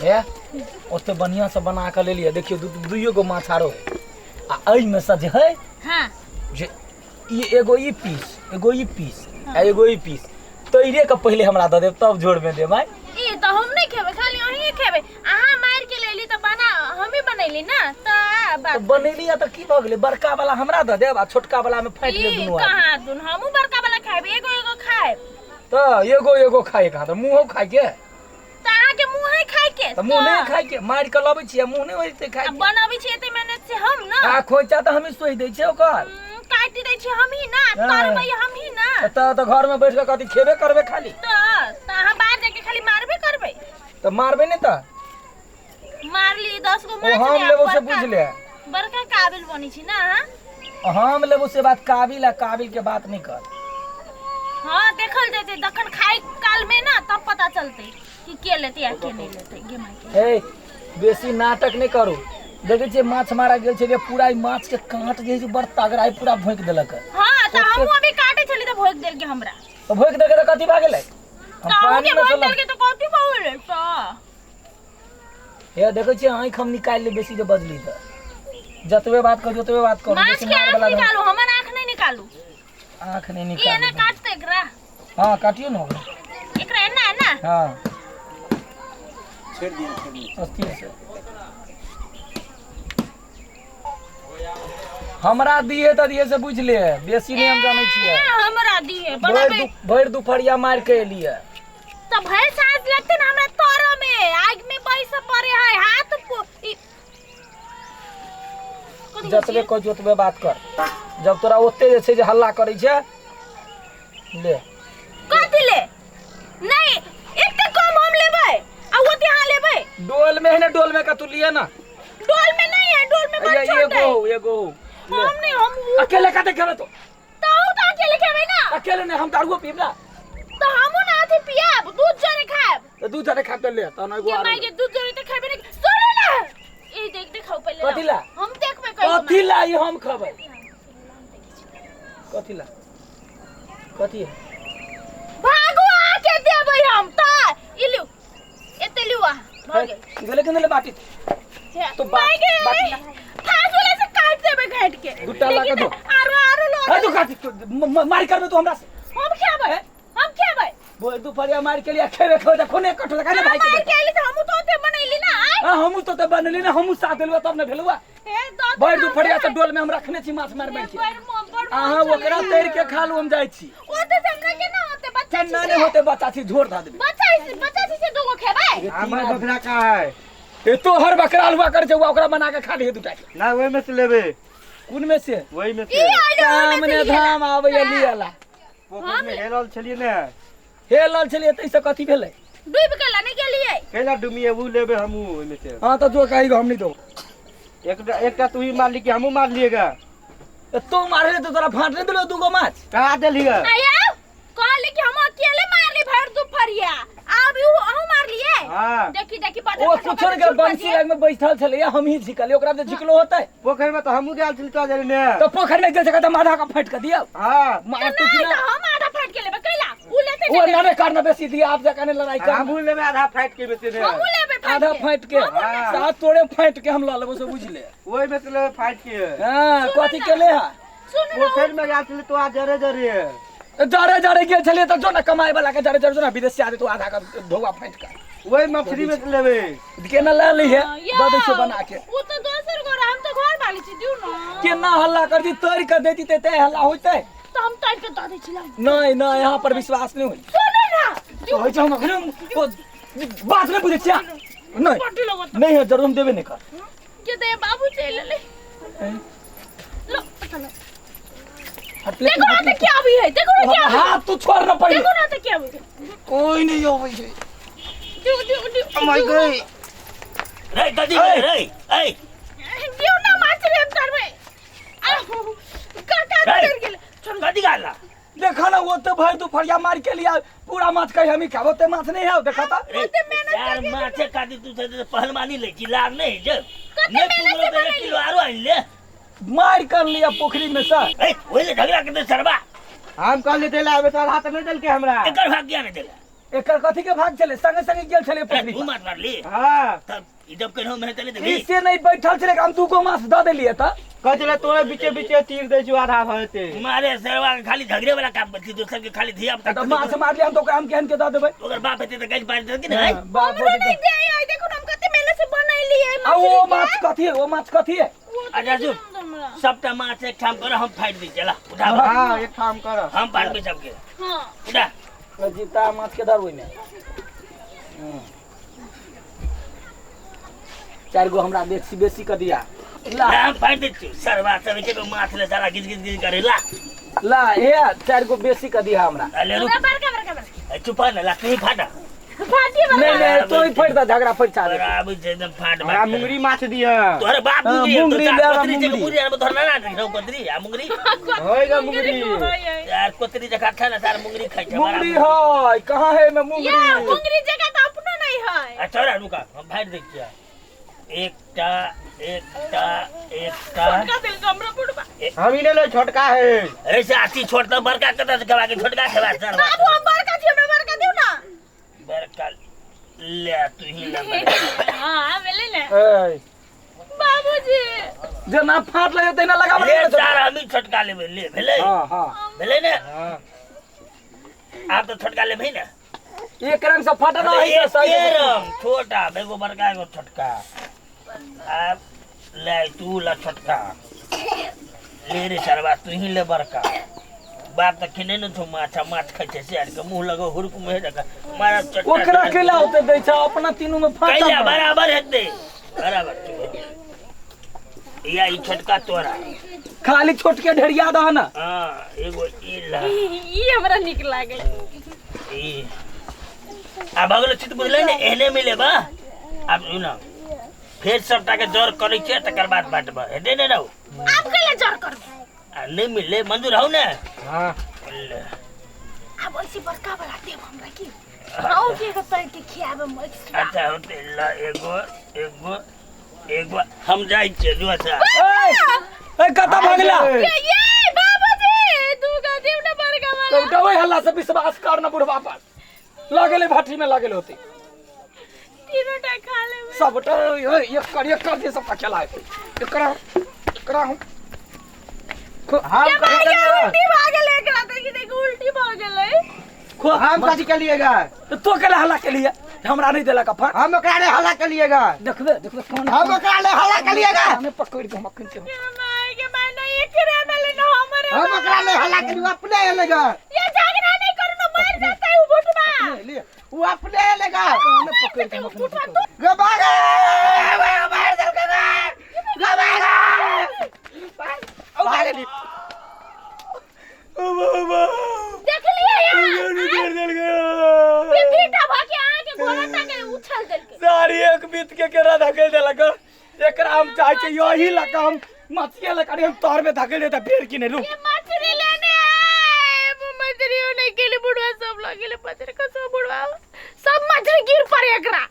है ओते बढ़िया से बना के ले लिया। देखियो दुइयो गो माछ आरो आ एई में से जे है हां जे ये एगो ई पीस आ एगो ई पीस तैरे के पहले हमरा द देब तब जोड़ में दे भाई। ई त हम नहीं खेबे खाली अहीं खेबे। आहा मार के लेली त बना हम ही बनैली ना त बात बनेली त की भ गेलै बड़का वाला हमरा द देब आ छोटका वाला में फाट ले दुनु आ। कहां दुन हमहु बड़का वाला खाएब एगो खाएब त एगो खाए कहां त मुंह खाए के त आहा के मुंह है खाए के त मुंह नहीं खाए के मार के लबै छियै मुंह नहीं होइते खाए के बनाबै छियै त मेहनत से हम ना आ खोइचा त हम ही सोइ दै छै ओकर काटि दै छी हम ही ना करबै हम ही ना त घर में बैठ के कथि खेबे करबे खाली त आहा बाहर जाके खाली मारबे करबै त मारबे नहीं त मार ली 10 गो मार हम लेबो से बुझ ले बड़का काबिल बनी छी ना हम लेबो से बात काबिल के बात नहीं कर। हां देखल जेते दखन खाई काल में ना तब पता चलते कि के लेते या के नहीं लेते गे माई के। ए बेसी नाटक नहीं करू। देखे छे माछ मारा गेल छे पूरा ई माछ के काट जे बड़ तगड़ा पूरा भोंक देलक। हां त हम अभी काटे छली त भोंक देल के हमरा तो भोंक दे के कथि भा गेलै हम पानी में भोंक देल के त कथि भा गेलै त हे देखे छे आंख हम निकाल ले बेसी जे बजली त जतबे बात कर माछ के आंख निकालू हमर आंख नहीं निकालू आंख नहीं ई निकाल एना काटते एकरा हां काटियो न एकरा एना हां छेड़ दिया अस्ती से हमरा दिए त दिए से बुझ ले बेसी नहीं हम जानै छियै हमरा दिए बनाबे भर दुपहरिया मार के एलिए त भय साज लगते न हमरा तोर में आग में बैस पड़े है हाथ जतबे को जोतबे बात कर जब तोरा ओते जे छै जे हल्ला करै छै ले कथि ले नहीं एते कम हम लेबै आ ओते हां लेबै डोल में है ना डोल में का तू लिए ना डोल में नहीं है डोल में मत छोड़ दे एगो हम नहीं हम अकेले काते खेबे तो अकेले खेबै ना अकेले नहीं हम दारू पीब ना तो हमहु ना आथे पियाब दूध जरे खाब तो दूध जरे खा के ले त न एगो के माई के दूध जरे त खाबे नहीं सुन ना ए देखाओ पहले कथि ला हम देखबे कहियो कथि ला ई हम खबै कथि ला कथि भागो आके देबै हम त इलु एते लिवा भागे गले के ले बाटी तो बाटी फास वाला से काट देबै घाट के गुट्टा ला के दो आरो लो है तो काटी मार करबे तो हमरा से हम खेबै बोल दुपहरिया मार के लिए खेबे खो कोने कट लगा ना भाई के मार के लिए त हमहु तो ओते बनैली ना हां हमहु तो बनली ना हमहु साथ देलवा तब न भेलवा हे दो भर दुपहरिया से डोल में हम रखने छी माछ मार के अहाँ ओकरा तैर के खा लू हम जाय छी ओते संग के ना होते बच्चा ना नहीं होते बच्चा छी झोर धा देबे बच्चा से दूगो खेबै हमार बकरा का है ए तो हर बकरा हलवा कर छै ओकरा बना के खा लिए दुटा ना वही में से लेबे कोन में से वही में से सामने धाम आवे लियाला पोखर में हेलल छलिए ना हेलल छलिए तैसे कथि भेलै डूब के लाने के लिए केला डुमिए वो लेबे हमू वही में से हां तो जो कही हम नहीं दो एकटा तू ही मार ली कि हमू मार लिएगा तो मारे तो तोरा फाट नहीं दिलो दूगो माछ कहा देलिएगा आया कहले कि हम अकेले मार ली भर दुपहरिया अब हम मार लिए हां देखी पता ओ कुछन के बंसी लग में बैठल छले हम ही झिकले ओकरा से झिकलो होतै पोखर में तो हमू गेल छली तो जरे ने तो पोखर में जैसे कहता माथा का फाट कर दिया हां मार तू कि ना हम आधा फाट के लेबे कैला उ लेते वो नामे करना बेसी दिया आप जका ने लड़ाई कर हमू लेबे आधा फाइट के में से हम लेबे आधा फाट के साथ तोड़े फाट के हम ला लेबो से बुझ ले वही में से लेबे फाइट के हां कथि के ले हा सुन पोखर में गेल छली तो आ जरे जरे गेल छलिए तो जो ना कमाई वाला के जरे जो ना विदेश से आदे तो आधा का धोआ फाट कर वही मछली में से लेबे केना ले ली है दे छे बना के उ तो दोसर गो हम तो घर वाली छी दिउ ना केना हल्ला कर दी तोड़ कर देती ते हल्ला होते तो हम तोड़ के द दे छिला नहीं यहाँ पर विश्वास नहीं होई सुन ना तो होई हम अखन बात नहीं बुझे छिया नहीं है जरूर हम देबे नहीं कर के दे बाबू चल ले लो चलो देखो ना तो क्या भी है देखो ना क्या हाथ तू छोड़ ना पड़ी देखो ना तो क्या भी कोई नहीं होवे छै दू माय गॉड रे कदी रे ए दिउ ना माछ रे करबे का कर गेल कदी गाला देखा ना वो तो भाई तू फरिया मार के लिया पूरा माछ कहीं हम ही खाबो ते माछ नहीं है देखा था यार माछे काटी तू से पहलवानी ले जी लाग नहीं जब ने पुगलो पे 1 किलो आरो आन ले मार कर लिया पोखरी में सर ए ओले झगड़ा करते सरबा हम कल देला अबे तो हाथ नहीं दल के हमरा एकर भाग गया नहीं देला एकर कथी के भाग चले संगे संगे गेल चले पकड़ी तू मार ली हाँ तब जब कहूँ मैं चले देखी इससे नहीं बैठल चले हम तू को मास द देलिए त कह चले तोरे बीचे बीचे तीर दे जो आधा भरते मारे सरवा के खाली झगड़े वाला काम बची दूसर के खाली धिया त मास मार लिया हम तो काम केहन के द देबै अगर बाप हेते त गज पार दे कि नहीं बाप हमरा नहीं दे आई देखो हम कते मेहनत से बनैली है आ वो माछ कथी है वो माछ कथी है अच्छा जो सबटा माछ एक ठाम कर हम फाइट दी चला उठा हाँ एक काम कर हम पार में सबके हां उठा जीता माछ के दर ओइ में 4 गो हमरा बेसी क दिया ला हम फाइट दी सरवा सब के माछ ले सारा गिज गिज गिज करे ला हे 4 गो बेसी क दिया हमरा ले रुक बरका चुपा ना ला तू फाटा फाटी नहीं तो ही फट दा झगड़ा फट छा दे बराबर से एकदम फाट हमरा मुंगरी माछ दिया तोरे बाप हाँ, मुंगरी मुंगरी तो ले रहा, कोतरी जगह मुंगरी। मुंगरी यार धरना ना दिखाओ कोतरी आ मुंगरी होएगा मुंगरी यार कोतरी जगह अच्छा ना सार मुंगरी खाई छ मुंगरी है कहां है मैं या मुंगरी मुंगरी जगह तो अपनो नहीं है अच्छा रे रुका हम फाइट देख क्या एकटा का दिल कमरा पुड़बा हम ही ले छोटका है ऐसे आती छोड़ता बड़का कता से खवा के छोटका खवा सर बाबू हम बरका छी हमरा बरका दियो ना बड़का ले तू ही ले हां वेले ने ए बाबूजी जे ना फाट लगे तेना लगा ले सार हम ही छोटका ले ले भेले हां भेले ने हाँ आप तो छोटका ले भाई ना एक रंग से फाटा ना है एक सही रंग छोटा बेगो बड़का एगो छोटका आप ले तू ला छोटका ले रे सरवा तू ही ले बड़का बात त किने न छो माछ खाइ छै से के मुंह लगो हुरक में रखा मारा चट्टा ओकरा केला होते दै छ अपना तीनों में फाटा कैला बराबर हेते बराबर या ई छोटका तोरा खाली छोट के ढेरिया द ना हां एगो ई ला ई हमरा निक लागे ई आ बगल चित बुझले ने एने मिले बा अब सुना फिर सबटा के जोर करै छै तकर बाद बाटबा हेते ने रहू आप केला जोर करबे आ नहीं मिले मंजूर हौ ने हाँ अब ऐसे बड़का वाला देव हमरा की आओ के कतै के खियाबे म एक्स्ट्रा अच्छा होते ला एगो हम जाई छै जो अच्छा ए कता भागला ये बाबूजी तू का देव ना बड़का वाला तो उठबै हल्ला से विश्वास कर ना बुढ़वा पर लागले भाटी में लागले होते तीनों टा खा ले सबटा एक कर दे सब खेला है एकरा हम हम कथी उल्टी भागे ले एकरा त कि देख उल्टी भागे ले हम कथी के लिएगा तो केला हल्ला के लिए हमरा नहीं देला का फट हम ओकरा ले हल्ला के लिएगा देखबे कौन हम ओकरा ले हल्ला के लिएगा हमें पकड़ के मक्खन के माय के मैं नहीं एकरे में ले ना हमरे हम ओकरा ले हल्ला के लिए अपने लेगा ये झगड़ा नहीं करू ना मर जाता है वो बुटवा ले वो अपने लेगा हमें पकड़ के मक्खन के गे भागे मार दे गे भागे देख लिया यार ये बेटा भागे आके घोड़ा ताके उछल देल के सारी एक बीत के केरा धकेल देला का एकरा हम चाहे के यही लका हम मछली लका हम तोर में धकेल देता पेड़ की नहीं ये मछली लेने आए वो मछलियों ने के लिए बुढ़वा सब लोग के लिए पत्थर का सब बुढ़वा सब मछली गिर पड़े एकरा